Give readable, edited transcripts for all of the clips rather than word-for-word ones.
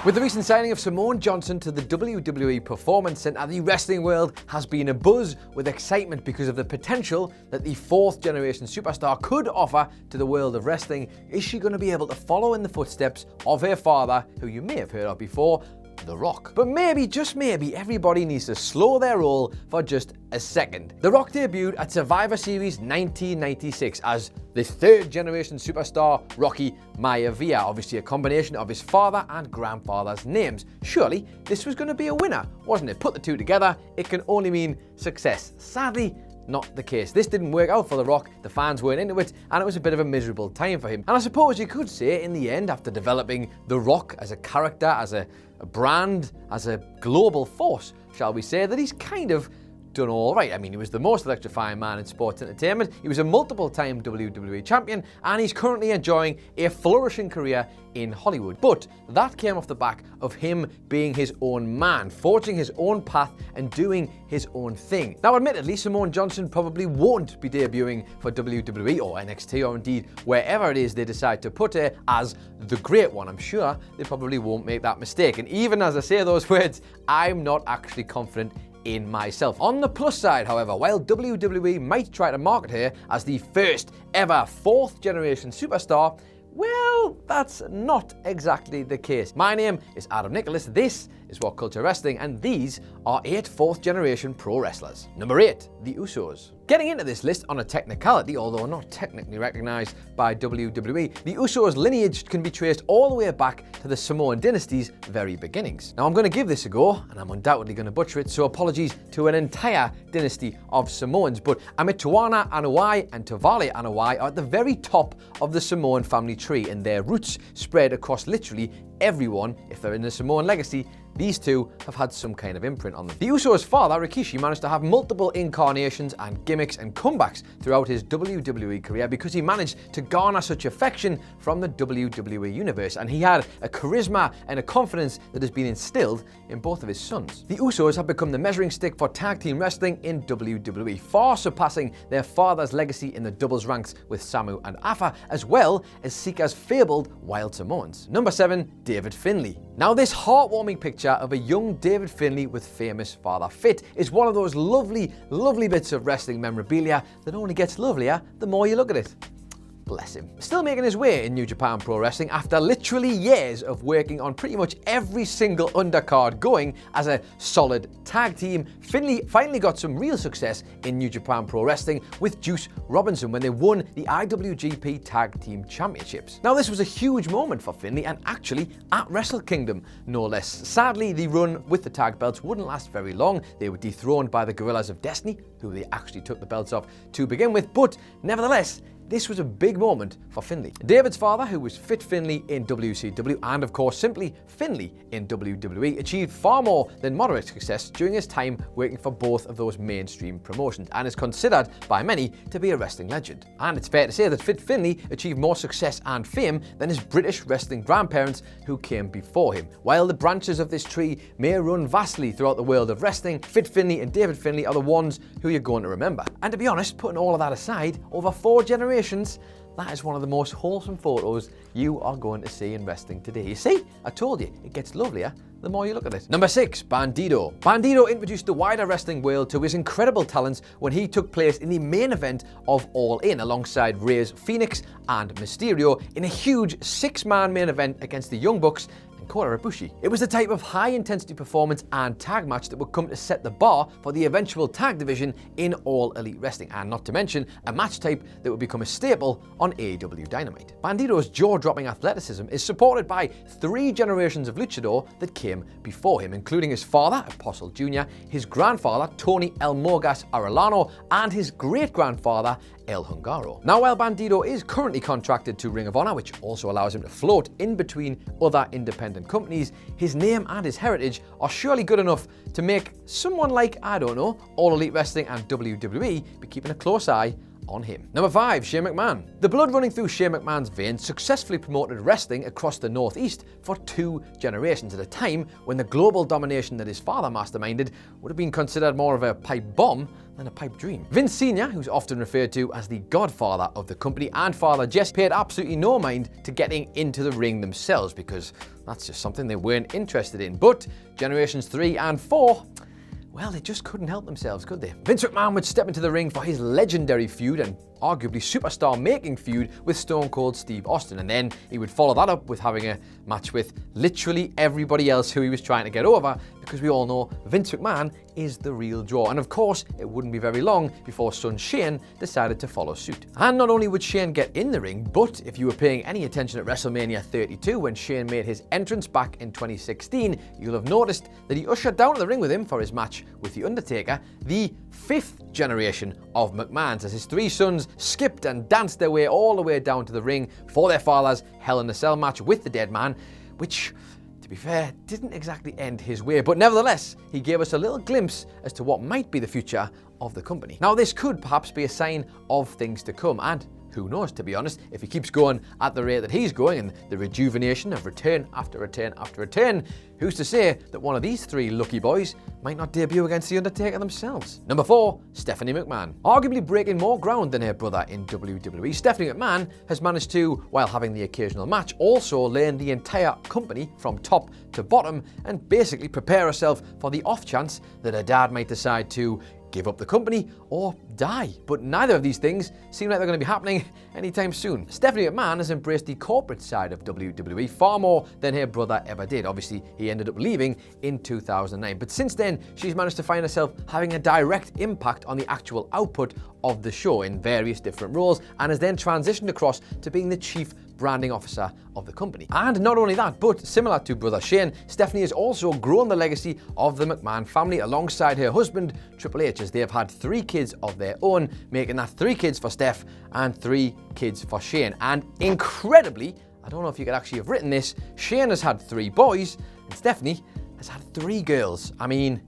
With the recent signing of Simone Johnson to the WWE Performance Center, the wrestling world has been abuzz with excitement because of the potential that the fourth generation superstar could offer to the world of wrestling. Is she going to be able to follow in the footsteps of her father, who you may have heard of before, The Rock? But maybe, just maybe, everybody needs to slow their roll for just a second. The Rock debuted at Survivor Series 1996 as the third generation superstar Rocky Maivia, obviously a combination of his father and grandfather's names. Surely this was going to be a winner, wasn't it? Put the two together, it can only mean success. Sadly, not the case. This didn't work out for The Rock, the fans weren't into it, and it was a bit of a miserable time for him. And I suppose you could say, in the end, after developing The Rock as a character, as a brand, as a global force, shall we say, that he's kind of done all right. I mean, he was the most electrifying man in sports entertainment, he was a multiple-time WWE champion, and he's currently enjoying a flourishing career in Hollywood. But that came off the back of him being his own man, forging his own path and doing his own thing. Now, admittedly, Simone Johnson probably won't be debuting for WWE or NXT or indeed wherever it is they decide to put her as the Great One. I'm sure they probably won't make that mistake. And even as I say those words, I'm not actually confident in myself. On the plus side, however, while WWE might try to market her as the first ever fourth generation superstar, well, that's not exactly the case. My name is Adam Nicholas, this is What Culture Wrestling, and these are 8 fourth generation pro wrestlers. Number 8, the Usos. Getting into this list on a technicality, although not technically recognised by WWE, the Usos' lineage can be traced all the way back to the Samoan dynasty's very beginnings. Now, I'm going to give this a go, and I'm undoubtedly going to butcher it, so apologies to an entire dynasty of Samoans, but Amittuana Anoa'i and Tavale Anoa'i are at the very top of the Samoan family tree, and their roots spread across literally everyone. If they're in the Samoan legacy, these two have had some kind of imprint on them. The Usos' father, Rikishi, managed to have multiple incarnations and gimmicks and comebacks throughout his WWE career because he managed to garner such affection from the WWE universe, and he had a charisma and a confidence that has been instilled in both of his sons. The Usos have become the measuring stick for tag team wrestling in WWE, far surpassing their father's legacy in the doubles ranks with Samu and Afa, as well as Sika's fabled Wild Samoans. Number 7, David Finlay. Now, this heartwarming picture of a young David Finlay with famous father fit is one of those lovely, lovely bits of wrestling memorabilia that only gets lovelier the more you look at it. Bless him. Still making his way in New Japan Pro Wrestling after literally years of working on pretty much every single undercard going as a solid tag team, Finlay finally got some real success in New Japan Pro Wrestling with Juice Robinson when they won the IWGP Tag Team Championships. Now, this was a huge moment for Finlay, and actually at Wrestle Kingdom, no less. Sadly, the run with the tag belts wouldn't last very long. They were dethroned by the Gorillas of Destiny, who they actually took the belts off to begin with, but nevertheless, this was a big moment for Finlay. David's father, who was Fit Finlay in WCW and of course simply Finlay in WWE, achieved far more than moderate success during his time working for both of those mainstream promotions and is considered by many to be a wrestling legend. And it's fair to say that Fit Finlay achieved more success and fame than his British wrestling grandparents who came before him. While the branches of this tree may run vastly throughout the world of wrestling, Fit Finlay and David Finlay are the ones who you're going to remember. And to be honest, putting all of that aside, over 4 generations, that is one of the most wholesome photos you are going to see in wrestling today. You see, I told you, it gets lovelier the more you look at it. Number 6, Bandido. Bandido introduced the wider wrestling world to his incredible talents when he took place in the main event of All In alongside Reyes Phoenix and Mysterio in a huge 6-man main event against the Young Bucks and Kota Ibushi. It was the type of high-intensity performance and tag match that would come to set the bar for the eventual tag division in All Elite Wrestling, and not to mention a match type that would become a staple on AEW Dynamite. Bandido's jaw-dropping athleticism is supported by 3 generations of luchador that came before him, including his father, Apostle Jr., his grandfather, Tony El Morgas Arellano, and his great-grandfather, El Hungaro. Now, while Bandido is currently contracted to Ring of Honor, which also allows him to float in between other independent companies, his name and his heritage are surely good enough to make someone like, I don't know, All Elite Wrestling and WWE be keeping a close eye on him. Number 5, Shane McMahon. The blood running through Shane McMahon's veins successfully promoted wrestling across the Northeast for 2 generations at a time when the global domination that his father masterminded would have been considered more of a pipe bomb than a pipe dream. Vince Sr., who's often referred to as the godfather of the company, and Father Jess paid absolutely no mind to getting into the ring themselves because that's just something they weren't interested in. But generations 3 and 4, well, they just couldn't help themselves, could they? Vince McMahon would step into the ring for his legendary feud and arguably superstar-making feud with Stone Cold Steve Austin, and then he would follow that up with having a match with literally everybody else who he was trying to get over, because we all know Vince McMahon is the real draw. And of course, it wouldn't be very long before son Shane decided to follow suit. And not only would Shane get in the ring, but if you were paying any attention at WrestleMania 32 when Shane made his entrance back in 2016, you'll have noticed that he ushered down to the ring with him for his match with The Undertaker, the 5th generation of McMahons, as his 3 sons skipped and danced their way all the way down to the ring for their father's Hell in a Cell match with the Dead Man, which, to be fair, didn't exactly end his way, but nevertheless, he gave us a little glimpse as to what might be the future of the company. Now, this could perhaps be a sign of things to come, and who knows, to be honest, if he keeps going at the rate that he's going and the rejuvenation of return after return after return, who's to say that one of these 3 lucky boys might not debut against The Undertaker themselves? Number 4, Stephanie McMahon. Arguably breaking more ground than her brother in WWE, Stephanie McMahon has managed to, while having the occasional match, also learn the entire company from top to bottom and basically prepare herself for the off chance that her dad might decide to give up the company or die. But neither of these things seem like they're going to be happening anytime soon. Stephanie McMahon has embraced the corporate side of WWE far more than her brother ever did. Obviously, he ended up leaving in 2009. But since then, she's managed to find herself having a direct impact on the actual output of the show in various different roles, and has then transitioned across to being the chief branding officer of the company. And not only that, but similar to brother Shane, Stephanie has also grown the legacy of the McMahon family alongside her husband, Triple H, as they have had 3 kids of their own, making that 3 kids for Steph and 3 kids for Shane. And incredibly, I don't know if you could actually have written this, Shane has had 3 boys and Stephanie has had 3 girls. I mean,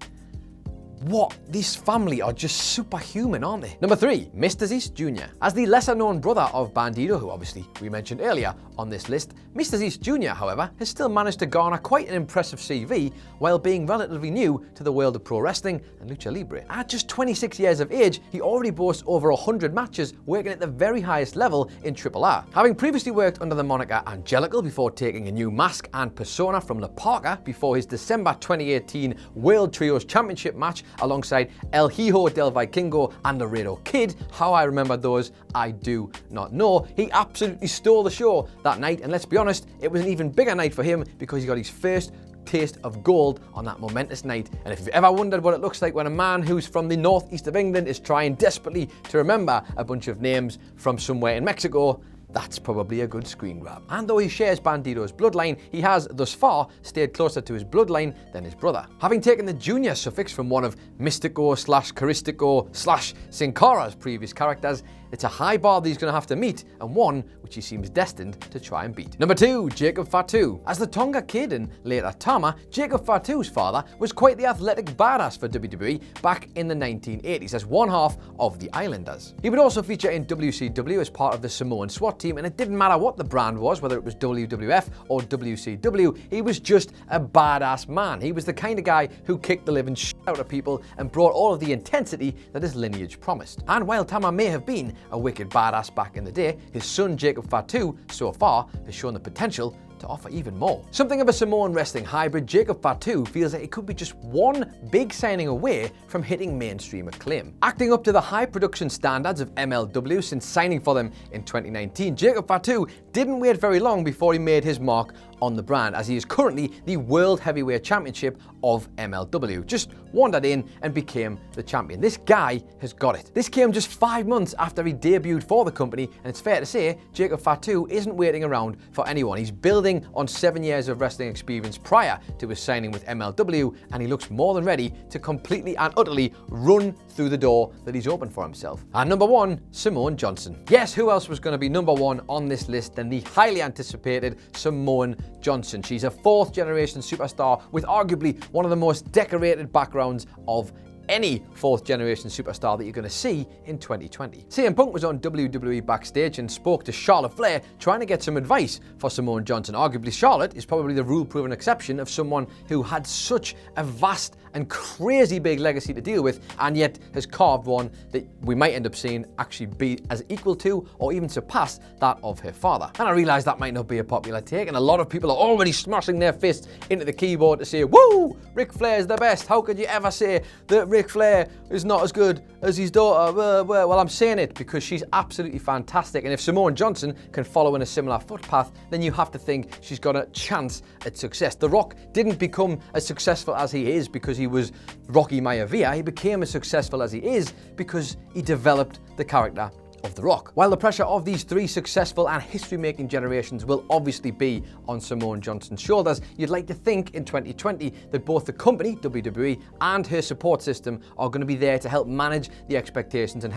what? This family are just superhuman, aren't they? Number 3, Mr. Zeus Jr. As the lesser-known brother of Bandido, who obviously we mentioned earlier on this list, Mr. Zeus Jr., however, has still managed to garner quite an impressive CV while being relatively new to the world of pro wrestling and lucha libre. At just 26 years of age, he already boasts over 100 matches working at the very highest level in Triple R. Having previously worked under the moniker Angelical before taking a new mask and persona from La Parka before his December 2018 World Trios Championship match alongside El Hijo del Vikingo and Laredo Kid. How I remember those, I do not know. He absolutely stole the show that night, and let's be honest, it was an even bigger night for him because he got his first taste of gold on that momentous night. And if you've ever wondered what it looks like when a man who's from the northeast of England is trying desperately to remember a bunch of names from somewhere in Mexico, that's probably a good screen grab. And though he shares Bandido's bloodline, he has thus far stayed closer to his bloodline than his brother. Having taken the junior suffix from one of Mystico/Caristico/Sin Cara's previous characters, it's a high bar that he's going to have to meet, and one which he seems destined to try and beat. Number 2, Jacob Fatu. As the Tonga Kid and later Tama, Jacob Fatu's father was quite the athletic badass for WWE back in the 1980s as one half of the Islanders. He would also feature in WCW as part of the Samoan SWAT team, and it didn't matter what the brand was, whether it was WWF or WCW, he was just a badass man. He was the kind of guy who kicked the living shit out of people and brought all of the intensity that his lineage promised. And while Tama may have been a wicked badass back in the day, his son Jacob Fatu so far has shown the potential to offer even more. Something of a Samoan wrestling hybrid, Jacob Fatu feels like it could be just one big signing away from hitting mainstream acclaim. Acting up to the high production standards of MLW since signing for them in 2019, Jacob Fatu didn't wait very long before he made his mark on the brand, as he is currently the World Heavyweight Championship of MLW. Just wandered in and became the champion. This guy has got it. This came just 5 months after he debuted for the company, and it's fair to say Jacob Fatu isn't waiting around for anyone. He's building on 7 years of wrestling experience prior to his signing with MLW, and he looks more than ready to completely and utterly run through the door that he's opened for himself. And number 1, Simone Johnson. Yes, who else was going to be number 1 on this list than the highly anticipated Simone Johnson? She's a 4th generation superstar with arguably one of the most decorated backgrounds of any fourth generation superstar that you're going to see in 2020. CM Punk was on WWE Backstage and spoke to Charlotte Flair trying to get some advice for Simone Johnson. Arguably, Charlotte is probably the rule-proven exception of someone who had such a vast and crazy big legacy to deal with, and yet has carved one that we might end up seeing actually be as equal to or even surpass that of her father. And I realise that might not be a popular take, and a lot of people are already smashing their fists into the keyboard to say, woo, Ric Flair's the best. How could you ever say that Ric Flair is not as good as his daughter? Well, I'm saying it because she's absolutely fantastic, and if Simone Johnson can follow in a similar footpath, then you have to think she's got a chance at success. The Rock didn't become as successful as he is because he was Rocky Maivia. He became as successful as he is because he developed the character of The Rock. While the pressure of these three successful and history-making generations will obviously be on Simone Johnson's shoulders, you'd like to think in 2020 that both the company, WWE, and her support system are going to be there to help manage the expectations and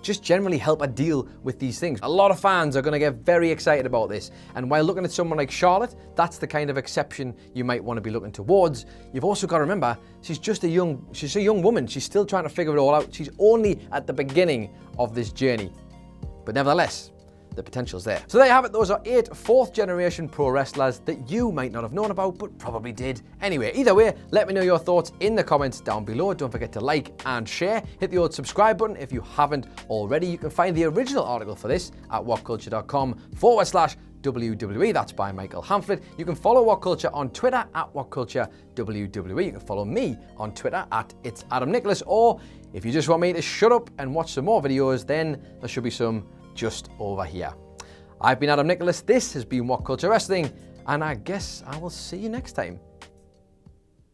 just generally help her deal with these things. A lot of fans are going to get very excited about this, and while looking at someone like Charlotte, that's the kind of exception you might want to be looking towards. You've also got to remember, she's a young woman. She's still trying to figure it all out. She's only at the beginning of this journey. But nevertheless, the potential's there. So there you have it. Those are 8 fourth-generation pro wrestlers that you might not have known about, but probably did anyway. Either way, let me know your thoughts in the comments down below. Don't forget to like and share. Hit the old subscribe button if you haven't already. You can find the original article for this at whatculture.com/WWE. That's by Michael Hamflet. You can follow What Culture on Twitter at WhatCultureWWE. You can follow me on Twitter at It's Adam Nicholas. Or if you just want me to shut up and watch some more videos, then there should be some just over here. I've been Adam Nicholas. This has been What Culture Wrestling, and I guess I will see you next time.